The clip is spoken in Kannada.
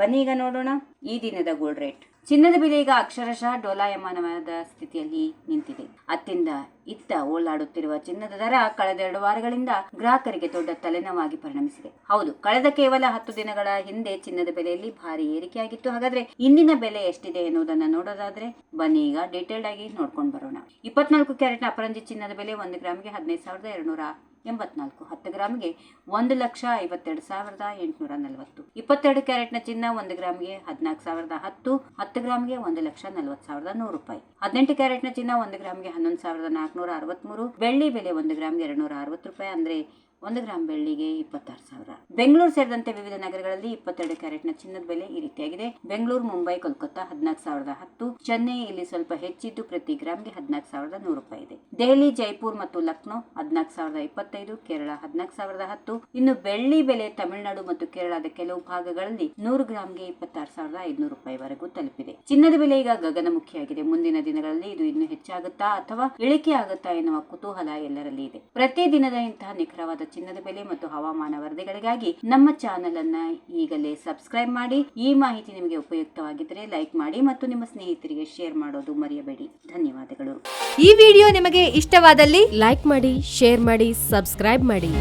ಬನ್ನಿ ಈಗ ನೋಡೋಣ ಈ ದಿನದ ಗೋಲ್ಡ್ ರೇಟ್. ಚಿನ್ನದ ಬೆಲೆ ಈಗ ಅಕ್ಷರಶಃ ಡೋಲಾಯಮಾನವಾದ ಸ್ಥಿತಿಯಲ್ಲಿ ನಿಂತಿದೆ. ಅತ್ತಿಂದ ಇತ್ತ ಓಲಾಡುತ್ತಿರುವ ಚಿನ್ನದ ದರ ಕಳೆದ 2 ವಾರಗಳಿಂದ ಗ್ರಾಹಕರಿಗೆ ದೊಡ್ಡ ತಲೆನೋವಾಗಿ ಪರಿಣಮಿಸಿದೆ. ಹೌದು, ಕಳೆದ ಕೇವಲ 10 ದಿನಗಳ ಹಿಂದೆ ಚಿನ್ನದ ಬೆಲೆಯಲ್ಲಿ ಭಾರಿ ಏರಿಕೆಯಾಗಿತ್ತು. ಹಾಗಾದ್ರೆ ಇಂದಿನ ಬೆಲೆ ಎಷ್ಟಿದೆ ಎನ್ನುವುದನ್ನ ನೋಡೋದಾದ್ರೆ ಬನ್ನಿ ಈಗ ಡೀಟೇಲ್ಡ್ ಆಗಿ ನೋಡ್ಕೊಂಡು ಬರೋಣ. 24 ಕ್ಯಾರೆಟ್ನ ಅಪರಂಜಿ ಚಿನ್ನದ ಬೆಲೆ 1 ಗ್ರಾಮ್ಗೆ 15,284, 10 ಗ್ರಾಮ್ಗೆ 1,52,840. 22 ಕ್ಯಾರೆಟ್ನ ಚಿನ್ನ 1 ಗ್ರಾಮ್ಗೆ 14,010, 10 ಗ್ರಾಮ್ಗೆ 1,40,100 ರೂಪಾಯಿ. 18 ಕ್ಯಾರೆಟ್ನ ಚಿನ್ನ 1 ಗ್ರಾಮ್ಗೆ 11,463. ಬೆಳ್ಳಿ ಬೆಲೆ 1 ಗ್ರಾಮ್ಗೆ 260 ರೂಪಾಯಿ, ಅಂದ್ರೆ 1 ಗ್ರಾಮ್ ಬೆಳ್ಳಿಗೆ 26,000. ಬೆಂಗಳೂರು ಸೇರಿದಂತೆ ವಿವಿಧ ನಗರಗಳಲ್ಲಿ 22 ಕ್ಯಾರೆಟ್ನ ಚಿನ್ನದ ಬೆಲೆ ಈ ರೀತಿಯಾಗಿದೆ. ಬೆಂಗಳೂರು, ಮುಂಬೈ, ಕೋಲ್ಕತ್ತಾ 14,010, ಚೆನ್ನೈ ಇಲ್ಲಿ ಸ್ವಲ್ಪ ಹೆಚ್ಚಿದ್ದು ಪ್ರತಿ ಗ್ರಾಮ್ಗೆ 14,100 ರೂಪಾಯಿ ಇದೆ. ದೆಹಲಿ, ಜೈಪುರ್ ಮತ್ತು ಲಕ್ನೋ 14,025, ಕೇರಳ 14,010. ಇನ್ನು ಬೆಳ್ಳಿ ಬೆಲೆ ತಮಿಳುನಾಡು ಮತ್ತು ಕೇರಳದ ಕೆಲವು ಭಾಗಗಳಲ್ಲಿ 100 ಗ್ರಾಮ್ಗೆ 26,500 ರೂಪಾಯಿವರೆಗೂ ತಲುಪಿದೆ. ಚಿನ್ನದ ಬೆಲೆ ಈಗ ಗಗನಮುಖಿಯಾಗಿದೆ. ಮುಂದಿನ ದಿನಗಳಲ್ಲಿ ಇದು ಇನ್ನೂ ಹೆಚ್ಚಾಗುತ್ತಾ ಅಥವಾ ಇಳಿಕೆ ಆಗುತ್ತಾ ಎನ್ನುವ ಕುತೂಹಲ ಎಲ್ಲರಲ್ಲಿ ಇದೆ. ಪ್ರತಿ ದಿನದ ಇಂತಹ ನಿಖರವಾದ ಚಿನ್ನದ ಬೆಲೆ ಮತ್ತು ಹವಾಮಾನ ವರದಿಗಳಿಗಾಗಿ ನಮ್ಮ ಚಾನೆಲ್ ಅನ್ನ ಈಗಲೇ ಸಬ್ಸ್ಕ್ರೈಬ್ ಮಾಡಿ. ಈ ಮಾಹಿತಿ ನಿಮಗೆ ಉಪಯುಕ್ತವಾಗಿದ್ದರೆ ಲೈಕ್ ಮಾಡಿ ಮತ್ತು ನಿಮ್ಮ ಸ್ನೇಹಿತರಿಗೆ ಶೇರ್ ಮಾಡೋದು ಮರೆಯಬೇಡಿ. ಧನ್ಯವಾದಗಳು. ಈ ವಿಡಿಯೋ ನಿಮಗೆ ಇಷ್ಟವಾದಲ್ಲಿ ಲೈಕ್ ಮಾಡಿ, ಶೇರ್ ಮಾಡಿ, ಸಬ್ಸ್ಕ್ರೈಬ್ ಮಾಡಿ.